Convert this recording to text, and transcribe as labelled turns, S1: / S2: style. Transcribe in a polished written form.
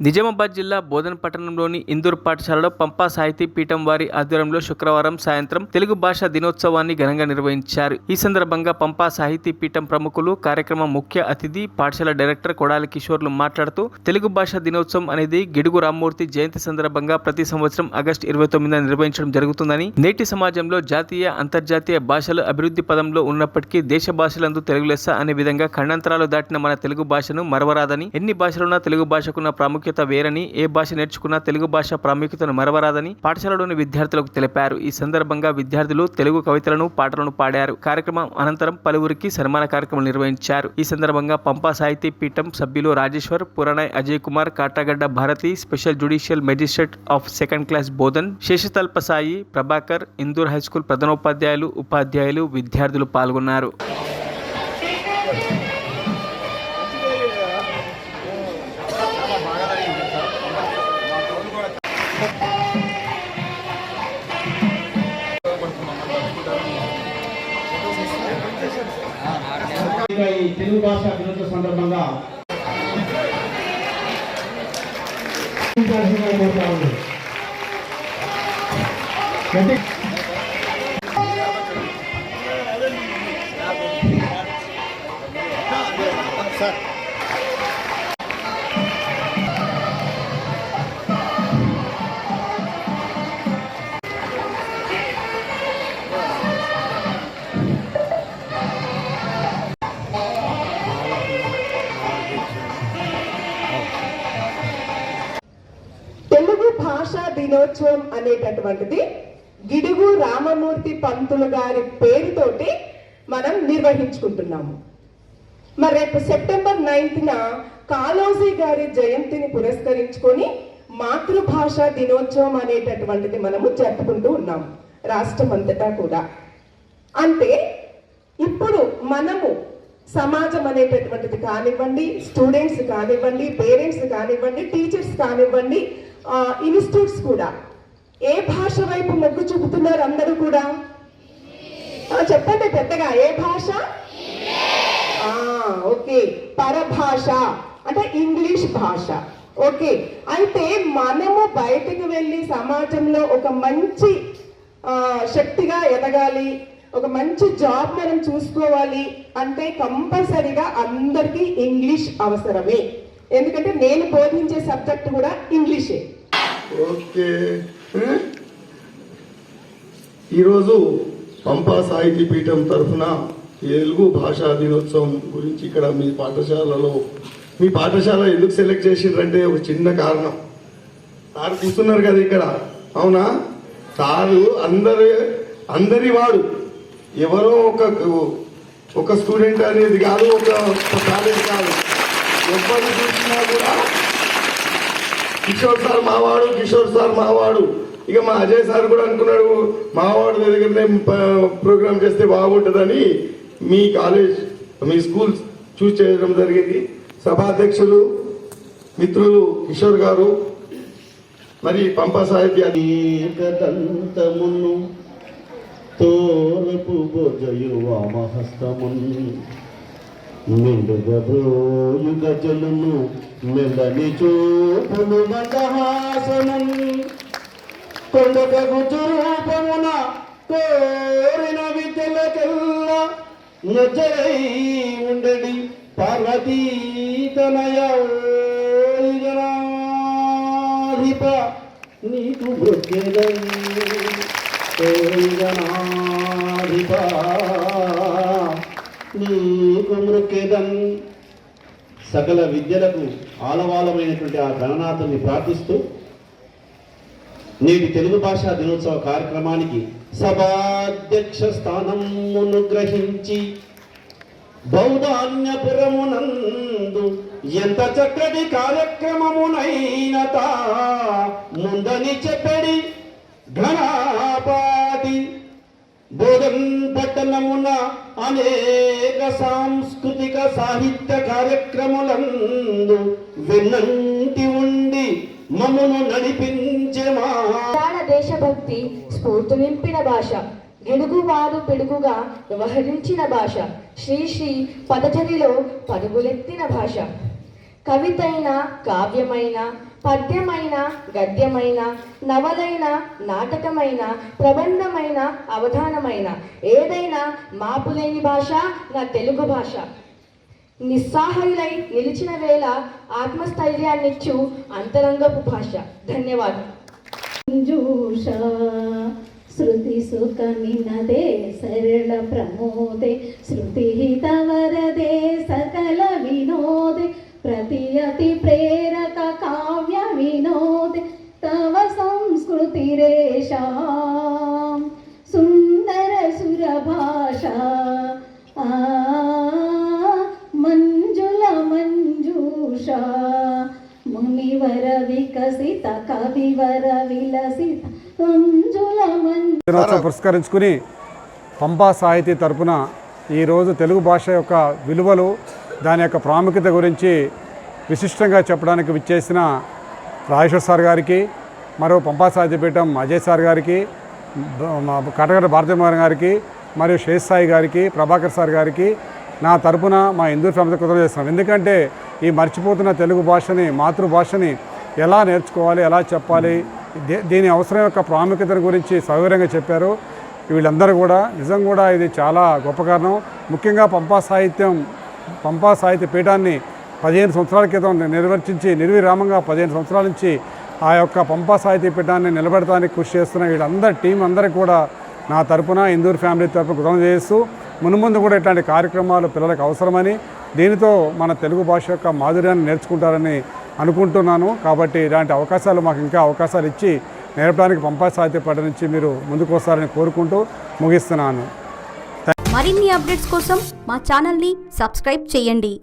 S1: నిజామాబాద్ జిల్లా బోధన్ పట్టణంలోని ఇందూర్ పాఠశాలలో పంపా సాహితీ పీఠం వారి ఆధ్వర్యంలో శుక్రవారం సాయంత్రం తెలుగు భాషా దినోత్సవాన్ని ఘనంగా నిర్వహించారు. ఈ సందర్భంగా పంపా సాహితీ పీఠం ప్రముఖులు, కార్యక్రమం ముఖ్య అతిథి, పాఠశాల డైరెక్టర్ కొడాలి కిషోర్లు మాట్లాడుతూ తెలుగు భాషా దినోత్సవం అనేది గిడుగు రామ్మూర్తి జయంతి సందర్భంగా ప్రతి సంవత్సరం ఆగస్టు 29న నిర్వహించడం జరుగుతుందని, నేటి సమాజంలో జాతీయ, అంతర్జాతీయ భాషలు అభివృద్ధి పదంలో ఉన్నప్పటికీ దేశ భాషలందు తెలుగు లెస్స అనే విధంగా ఖండాంతరాలు దాటిన మన తెలుగు భాషను మరవరాదని, ఎన్ని భాషలున్నా తెలుగు భాషకున్న ప్రాముఖ్యత వేరని, ఏ భాష నేర్చుకున్నా తెలుగు భాష ప్రాముఖ్యతను మరవరాదని పాఠశాలలోని విద్యార్థులకు తెలిపారు. ఈ సందర్భంగా విద్యార్థులు తెలుగు కవితలను, పాటలను పాడారు. కార్యక్రమం అనంతరం పలువురికి సన్మాన కార్యక్రమం నిర్వహించారు. ఈ సందర్భంగా పంపా సాహితీ పీఠం సభ్యులు Rajeshwar, Puranay Ajay Kumar, Katagadda Bharati, special judicial magistrate of second class Bodhan, Seshatalpa Sai, Prabhakar, Indur high school ప్రధానోపాధ్యాయులు, ఉపాధ్యాయులు, విద్యార్థులు పాల్గొన్నారు.
S2: తెలుగు భాష దినోత్సవ సందర్భంగా
S3: భాషా దినోత్సవం అనేటటువంటిది గిడుగు రామమూర్తి పంతులు గారి పేరుతోటి మనం నిర్వహించుకుంటున్నాము. మరి రేపు సెప్టెంబర్ 9న కాళోజీ గారి జయంతిని పురస్కరించుకొని మాతృభాషా దినోత్సవం అనేటటువంటిది మనము జరుపుకుంటూ ఉన్నాము రాష్ట్రం అంతటా కూడా. అంటే ఇప్పుడు మనము సమాజం అనేటటువంటిది కానివ్వండి, స్టూడెంట్స్ కానివ్వండి, పేరెంట్స్ కానివ్వండి, టీచర్స్ కానివ్వండి, ఇన్స్టిట్యూట్స్ కూడా ఏ భాష వైపు మొగ్గు చూపుతున్నారు? అందరూ కూడా చెప్పండి పెద్దగా. ఏ భాష? ఓకే, పరభాష అంటే ఇంగ్లీష్ భాష. ఓకే, అయితే మనము బయటకు వెళ్ళి సమాజంలో ఒక మంచి శక్తిగా ఎదగాలి, ఒక మంచి జాబ్ మనం చూసుకోవాలి అంటే కంపల్సరీగా అందరికీ ఇంగ్లీష్ అవసరమే. ఎందుకంటే నేను బోధించే సబ్జెక్ట్ కూడా ఇంగ్లీషే.
S4: ఓకే, ఈరోజు పంపా సాహితీ పీఠం తరఫున తెలుగు భాషా దినోత్సవం గురించి ఇక్కడ మీ పాఠశాల ఎందుకు సెలెక్ట్ చేసిండ్రంటే ఒక చిన్న కారణం. సార్ కూర్చున్నారు కదా ఇక్కడ, అవునా? సారు అందరి వాడు, ఎవరో ఒక స్టూడెంట్ అనేది కాదు, ఒక కాలేజ్ కాదు, ఎవరు చూసినా కూడా కిషోర్ సార్ మావాడు, కిషోర్ సార్ మావాడు. ఇక మా అజయ్ సార్ కూడా అనుకున్నాడు మావాడు దగ్గరనే ప్రోగ్రామ్ చేస్తే బాగుంటుందని మీ కాలేజ్, మీ స్కూల్ చూస్ చేయడం జరిగింది. సభాధ్యక్షులు మిత్రులు కిషోర్ గారు, మరి పంపా సాహిత్య
S2: తోరపు వామహస్తమును మెండుగబ్రోయు గజలును మెల్లని చూపును మందహాసనం కొండకగు రూపమున కోరిన విద్యలకెల్లా నజరై ఉండడి పార్వతీ తనయాధిప నీకు మృత్యుదనాధిప నీకు మృక్కెదం. సకల విద్యలకు ఆలవాలమైనటువంటి ఆ గణనాథుని ప్రార్థిస్తూ నేటి తెలుగు భాషా దినోత్సవ కార్యక్రమానికి సభాధ్యక్ష స్థానమును గ్రహించి బౌధాన్యపురమునందు ఎంత చక్కటి కార్యక్రమమునైనతా ముందని చెప్పడి ఘనపాటి బోధన్ పట్టణమున అనేక సాంస్కృతిక సాహిత్య కార్యక్రమాలందు వెన్నంటి ఉండి మమ్మను నడిపించే మా
S5: దేశభక్తి స్ఫూర్తి నింపిన భాష, గిడుగువారు పిడుగుగా వ్యవహరించిన భాష, శ్రీ పదజనిలో పరుగులెత్తిన భాష. కవితైన, కావ్యమైన, పద్యమైన, గద్యమైన, నవలైన, నాటకమైన, ప్రబంధమైన, అవధానమైన ఏదైనా మాపులేని భాష నా తెలుగు భాష. నిస్సహాయులై నిలిచిన వేళ ఆత్మస్థైర్యాన్నిచ్చు అంతరంగపు భాష. ధన్యవాదాలు.
S6: మంజూష శృతి సుఖమినదే సరళ ప్రమోదే శృతిహిత వరదే సకల వినోదే ప్రతియతి ప్రేరక కావ్య వినోదే తవ సంస్కృతిరేషా సుందర సుర భాష మంజుల మంజూష మునివర వికసిత కవివర విలసిత మంజుల
S7: దినోత్సవం పురస్కరించుకుని పంపా సాహితీ తరపున ఈరోజు తెలుగు భాష యొక్క విలువలు, దాని యొక్క ప్రాముఖ్యత గురించి విశిష్టంగా చెప్పడానికి విచ్చేసిన రాజేశ్వర్ సార్ గారికి, మరో పంపా సాహితీపీఠం అజయ్ సార్ గారికి, కటకట భారతీమార్ గారికి, మరియు శేష్ సాయి గారికి, ప్రభాకర్ సార్ గారికి నా తరపున మా హిందూ ఫ్యామిలీ కృతజ్ఞతలు చేస్తున్నాం. ఎందుకంటే ఈ మర్చిపోతున్న తెలుగు భాషని, మాతృభాషని ఎలా నేర్చుకోవాలి, ఎలా చెప్పాలి, దీని అవసరం యొక్క ప్రాముఖ్యతను గురించి సవివరంగా చెప్పారు. వీళ్ళందరూ కూడా నిజం కూడా ఇది చాలా గొప్ప కారణం. ముఖ్యంగా పంపా సాహిత్య పీఠాన్ని 15 సంవత్సరాల క్రితం నిర్విరామంగా 15 సంవత్సరాల నుంచి ఆ యొక్క పంపా సాహిత్య పీఠాన్ని నిలబెడటానికి కృషి చేస్తున్న వీళ్ళందరి టీం అందరికీ కూడా నా తరపున హిందూ ఫ్యామిలీ తరపున కృతజ్ఞతలు చేస్తూ మున్ముందు కూడా ఇట్లాంటి కార్యక్రమాలు పిల్లలకు అవసరమని, దీనితో మన తెలుగు భాష యొక్క మాధుర్యాన్ని నేర్చుకుంటారని అనుకుంటున్నాను. కాబట్టి ఇలాంటి అవకాశాలు మాకు ఇంకా అవకాశాలు ఇచ్చి నేర్పడానికి పంపా సాహిత్య పీఠం నుంచి మీరు ముందుకు వస్తారని కోరుకుంటూ ముగిస్తున్నాను.
S8: మరిన్ని అప్డేట్స్ కోసం మా ఛానల్ని సబ్స్క్రైబ్ చేయండి.